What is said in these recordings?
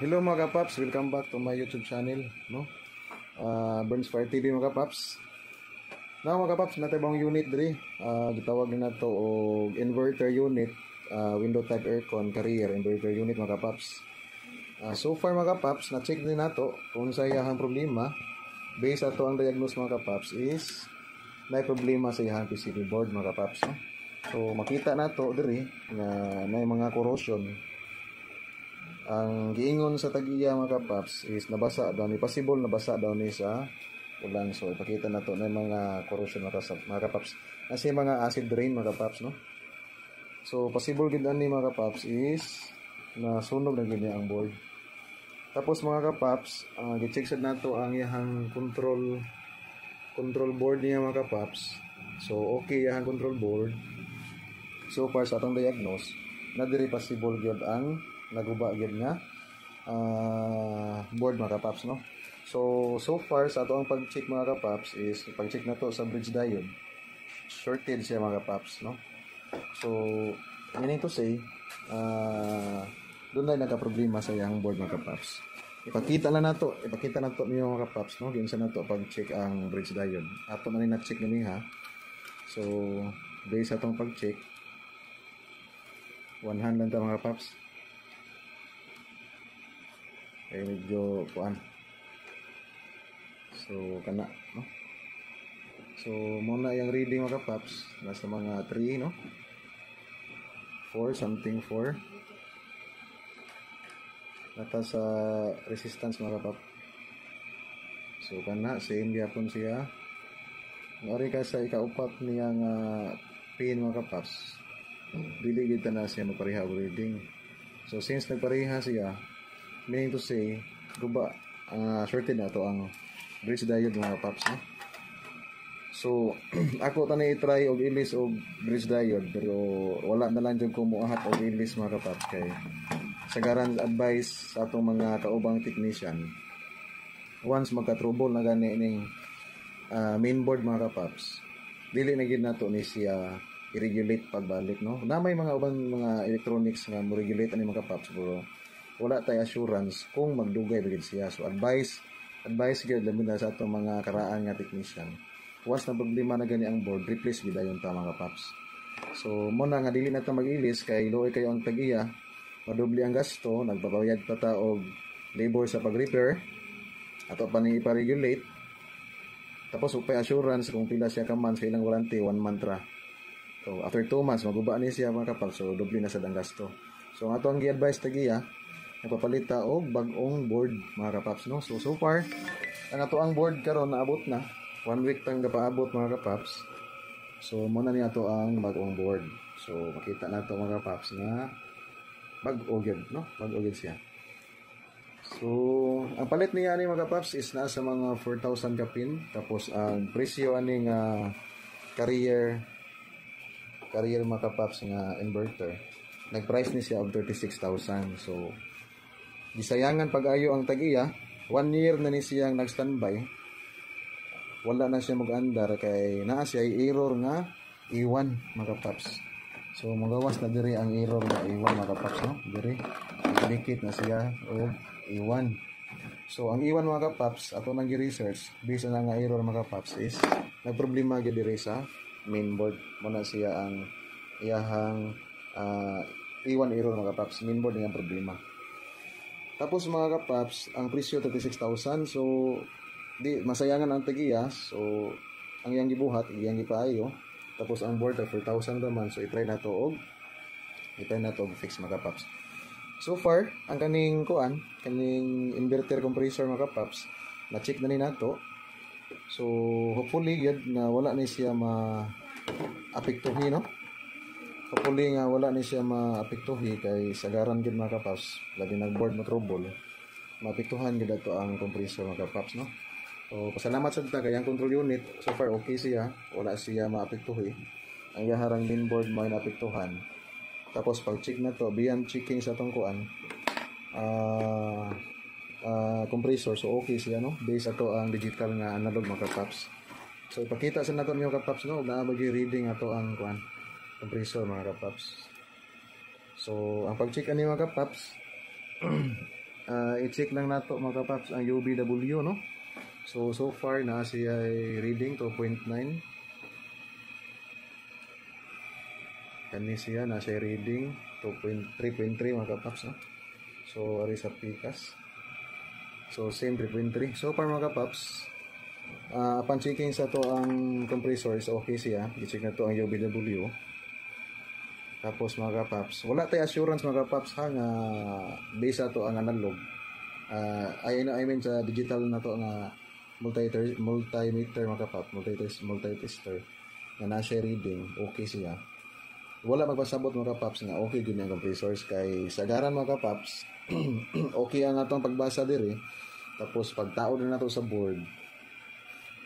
Hello mga kapaps, welcome back to my YouTube channel, no? Burns Fire TV mga kapaps. Now mga kapaps, natibang unit diri. Gitawag na to og inverter unit, window type aircon carrier inverter unit mga kapaps. So far mga kapaps, na-check din nato kung sa iyang problema. Based ato ang diagnose mga kapaps is may problema sa iyang PCB board mga kapaps, no? So makita nato diri na may mga corrosion. Ang giingon sa tag-iya mga kapaps is nabasa daw ni, possible nabasa daw ni sa ulan. So ipakita na to na mga corrosion mga kapaps. Kasi mga acid rain mga kapaps, no? So possible gid ani mga kapaps is nasunog na gid ang board. Tapos mga kapaps, gi-check sad nato ang iyang control board niya mga kapaps. So okay iyang control board. So far sa atong diagnose, na diri possible gyud ang naguba gyud nga board mga kapaps, no? So far sa ato ang pag-check mga kapaps is pag-check na to sa bridge diode, shorted siya mga kapaps, no? So meaning to say doon na nagka-problema sa yang board mga kapaps. Ipakita na to niyo mga kapaps, no? Ginsa na to pag-check ang bridge diode. Ato na ni na-check nini ha. So based sa atong pag-check, 1 hand lang ta mga kapaps. Ay medyo kuan. So kana, no? So muna yung reading mga kapaps, nasa mga 3, no? 4 something 4. Nata sa resistance mga kapaps. So kana same gyapon siya. Ngari ka sa ikaupat niyang pin mga kapaps. Dili gid na siya mapareha og reading. So since nagpareha siya, meaning to say, guba, shorted na to ang bridge diode mga kapaps, no? So, ako tanay i-try og ilis og bridge diode, pero wala na lang dyan kumuahat og ilis mga kapaps. Kay sagaran advice sa atong mga kaubang technician, once magka-trouble na gani ning mainboard mga kapaps, dili na gid nato ni siya i-regulate pagbalik, no? Na may mga ubang mga electronics nga mo regulate ani mga kapaps, pero wala tay assurance kung magdugay bagid siya. So advice gyud labi na sa atong mga karaan nga technician, once na problema na gani ang board, replace gid ayon ta mga kapaps. So mo na nga dili na ta mag-ilis kay luoy kayo ang tag-iya, madoble ang gasto, nagpabayad pa ta og labor sa pag-repair ato pa ni ipa-regulate. Tapos upay assurance kung pila siya ka months, kailang warranty 1 month ra. So after 2 months maguba ni siya mga kapaps, so doble na sad ang gasto. So ato ang gi-advise tag-iya, nagpapalita og bag-ong board mga kapaps, no? So far ang ato ang board karon naabot na 1 week tang gapaabot mga kapaps. So muna ni ato ang bag-ong board. So makita nato mga kapaps na bag-o gyud, no? Bag-o gyud siya. So ang palit niya ani mga kapaps is nasa mga 4,000 kapin. Tapos ang presyo aning carrier mga kapaps nga inverter, nag-price ni siya og 36,000. So gisayangan pag-ayo ang tag-iya, 1 year na ni siyang nag-standby. Wala na siya mag-andar kay naa siya error nga iwan mga kapaps. So magawas na diri ang error nga iwan mga kapaps, no? Diri dikit na siya og iwan. So ang iwan mga kapaps, ato nang gi-research based na nga error mga kapaps is nagproblema gyud diri sa mainboard. Muna siya ang iyahang iwan error mga kapaps, mainboard nga problema. Tapos mga kapaps, ang presyo 36,000. So di masayangan ang tag-iya. So ang iyang gibuhat, iyang gipaayo. Tapos ang board 4,000 naman. So i-try na to og fix mga kapaps. So far, ang kaning inverter compressor mga kapaps, na-check na ni nato. So hopefully yun na wala ni siya ma-apektuhi, no? Hopefully nga wala ni siya maapektuhi kay sagaran gid mga kapaps, labi nag-board mo trouble, maapektuhan gid ato ang compressor mga kapaps, no? So pasalamat sa ta kay ang control unit so far okay siya, wala siya maapektuhi. Ang yaharang mainboard mo naapektuhan. Tapos pag check na to, beyond checking sa atong kuan compressor, so okay siya, no? Based ato ang digital nga analog mga kapaps. So ipakita sa nato niyo kapaps, no? Na magi-reading ato ang kuan compressor mga kapaps. So ang pag-check ani mga kapaps, i-check lang nato mga kapaps ang UVW, no? So far na siya ay reading 2.9. Kani siya na siya reading 3.3 mga kapaps, no? So ari sa pikas. So same 3.3. So far mga kapaps, upon checking sa to ang compressor is okay siya. I-check na to ang UVW. Tapos mga kapaps, wala tayo assurance mga kapaps ha nga base to ang analog. I mean sa digital na to nga multimeter mga kapaps, multitester na nasa reading, okay siya. Wala magpasabot mga kapaps nga okay gyud ang compressors kay sagaran mga kapaps. Okay ang atong pagbasa diri. Tapos pagtao na nato sa board.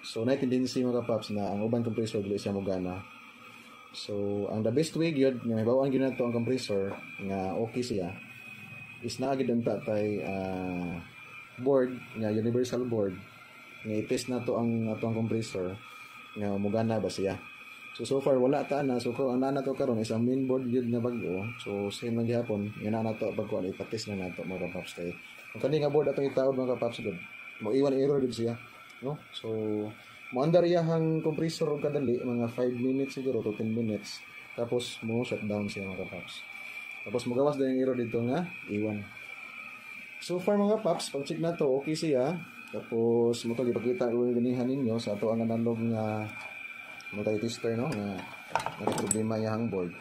So na tendency mga kapaps na ang ubang compressor dili siya mogana. So ang the best way gyud nga mahibaw-an gyud nato ang compressor nga okay siya is naa gyud ang tatay board nga universal board nga i-test nato ang atong compressor nga mogana ba siya. So far wala ta na. So kung ana nato karon is ang main board gyud nga bag-o. So same lang gyapon nga na nato pagkuan ipa-test na nato mga kapaps kay ang kani nga board atong itaod mga kapaps gud mo iwan error gud siya, no? So moandar iyang compressor og kadali mga 5 minutes siguro to 10 minutes. Tapos mo shutdown siya mga kapaps. Tapos magawas daw yung error dito nga iwan. So far mga paps, pag check na to okay siya. Tapos mo to gipakita ko ganihan ninyo sa ato ang analog nga multitester, no, nga problema yang board.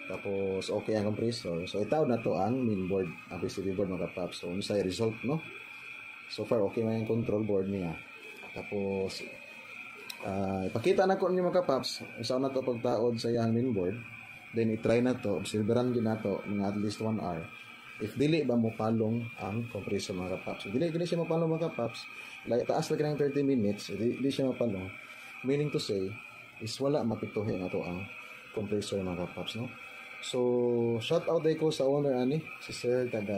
Tapos okay ang compressor. So itaw na to ang main board, ang PCB board mga kapaps. So unsay result, no? So far okay man yung control board niya. Tapos ipakita na ko ninyo mga kapaps usa na to pagtaod sa iyang main board. Then i-try na to, observeran gyud nato mga at least 1 hour. If dili ba mo palong ang compressor mga kapaps. So, dili siya mapalong mga kapaps. Like, taas lagi ng 30 minutes, dili siya mapalong. Meaning to say is wala mapituhin nato ang compressor mga kapaps, no? So shout out day ko sa owner ani si Sir taga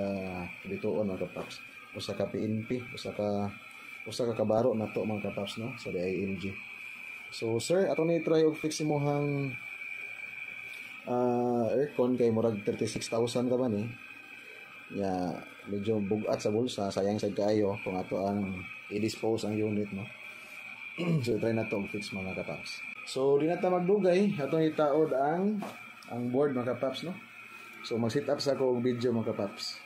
ditoon mga kapaps. Usa ka PNP, usa ka kabaro na to mga kapaps, no, sa IMG. So sir, ato ni try og fix imong aircon kay murag 36,000 ka man ya medyo bugat sa bulsa, sayang sad kaayo kung ato ang i-dispose ang unit, no. So try na to og fix mga kapaps. So di na ta magdugay, atong itaod ang board mga kapaps, no. So mag-set up sa ko og video mga kapaps.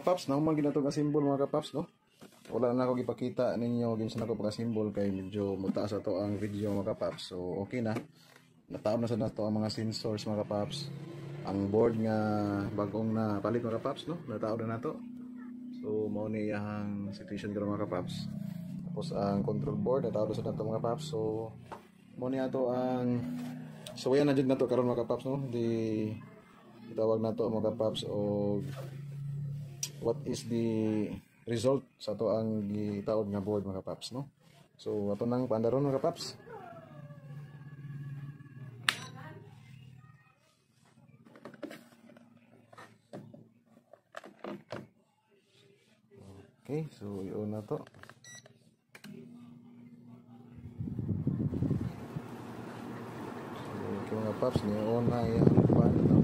Kapaps, nahuman ginatong ka-symbol mga kapaps, no? Wala na ako ipakita ninyo ginsan ako pagka-symbol kay medyo mutaas ato ang video mga kapaps. So okay na. Nataon na sa nato ang mga sensors mga kapaps. Ang board nga bagong na palit mga kapaps, no? Nataon na nato. So mao ni yang situation karon mga kapaps. Tapos ang control board nataon sa nato mga kapaps. So mao ni ato ang yan na jud nato karon mga kapaps, no? Di itawag nato mga kapaps o what is the result sa to ang gitaod nga board mga kapaps, no? So ato nang pandaron mga kapaps. Okay, so yun na to. So okay mga kapaps, ni-on na yung fan, no?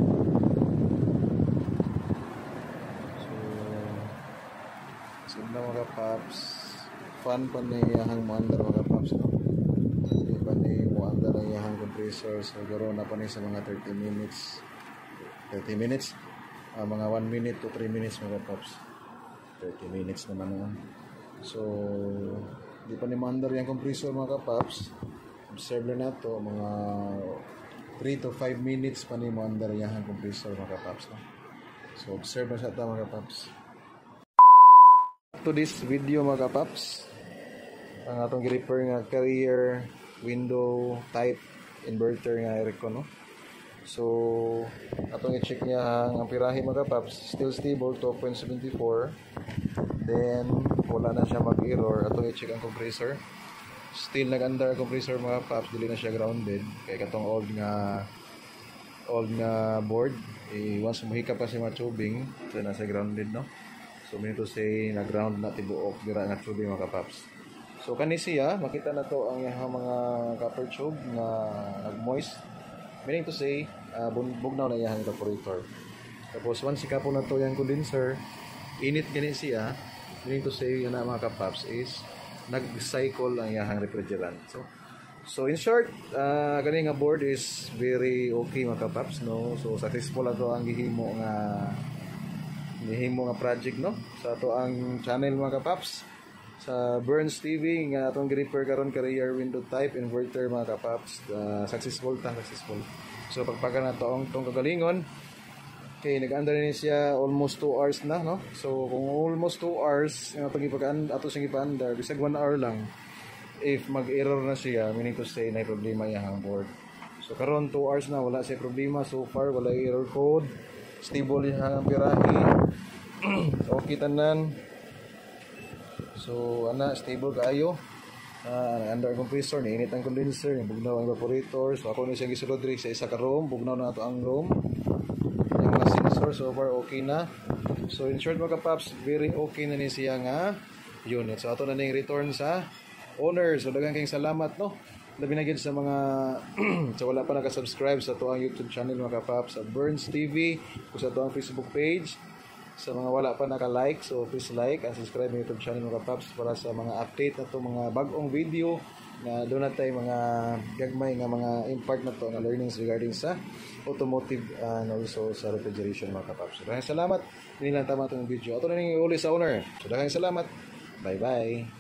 Sila mga kapaps, fan pa na iyahang muandar mga kapaps, no? Hindi pa ni muandar ang iyahang compressor. So garo na pa ni sa mga 30 minutes, mga 1 minute to 3 minutes mga kapaps. 30 minutes naman na. So di pa ni muandar yung compressor mga kapaps. Observe na to mga 3 to 5 minutes pa ni muandar yung iyahang compressor mga kapaps, no? So observe na siya ito mga kapaps. To this video mga kapaps, ang atong gi-repair nga carrier window type inverter nga aircon, no? So atong i-check niya ang amperahe mga kapaps, still stable 2.74. Then wala na siya mag-error. Atong i-check ang compressor, still nag-under compressor mga kapaps, dili na siya grounded kay katong old nga board. Once muhika pa siya mga tubing, so nasa grounded, no? So mean to say na ground na tibuok dira nga tubing mga kapaps. So kani siya, makita na to ang mga copper tube nga nag-moist. Meaning to say, bugnaw na iyang evaporator. Tapos once ikapon na to yung condenser, init gani siya. Meaning to say, yun na mga kapaps is nag-cycle ang iyang refrigerant. So in short, kani nga board is very okay mga kapaps, no? So successful ato ang gihimo nga project, no? Sa ato ang channel mga kapaps sa Burns TV nga atong gi-repair karon ka rear window type inverter mga kapaps. Successful. So pagpagan na to ang tong kagalingon. Okay, nag-under ni siya almost 2 hours na, no? So kung almost 2 hours ang atong gipagan ato sing ipa-under, bisag 1 hour lang. If mag-error na siya, meaning to say na problema iyang board. So karon 2 hours na wala siya problema so far, wala error code, stable iyang amperahe. Okay tanan. So ana stable kaayo. Under compressor ni init ang condenser, bugnaw ang evaporator. So ako ni siyang gisulod diri sa isa ka room, bugnaw na ato ang room. Yung mga sensor so far okay na. So in short mga kapaps, very okay na ni siya nga unit. So ato na ning return sa owner. So daghang kayong salamat, no? Labi na gid sa mga sa wala pa naka-subscribe sa ato ang YouTube channel mga kapaps, sa Burns TV, o sa ato ang Facebook page. Sa mga wala pa naka-like, so please like and subscribe sa YouTube channel mga kapaps para sa mga update na to, mga bagong video na doon na tayo mga gagmay nga mga impart na to na learnings regarding sa automotive and also sa refrigeration mga kapaps. So daghang salamat. Hindi lang tama itong video. Ato na ning uli sa owner. So daghang salamat. Bye bye.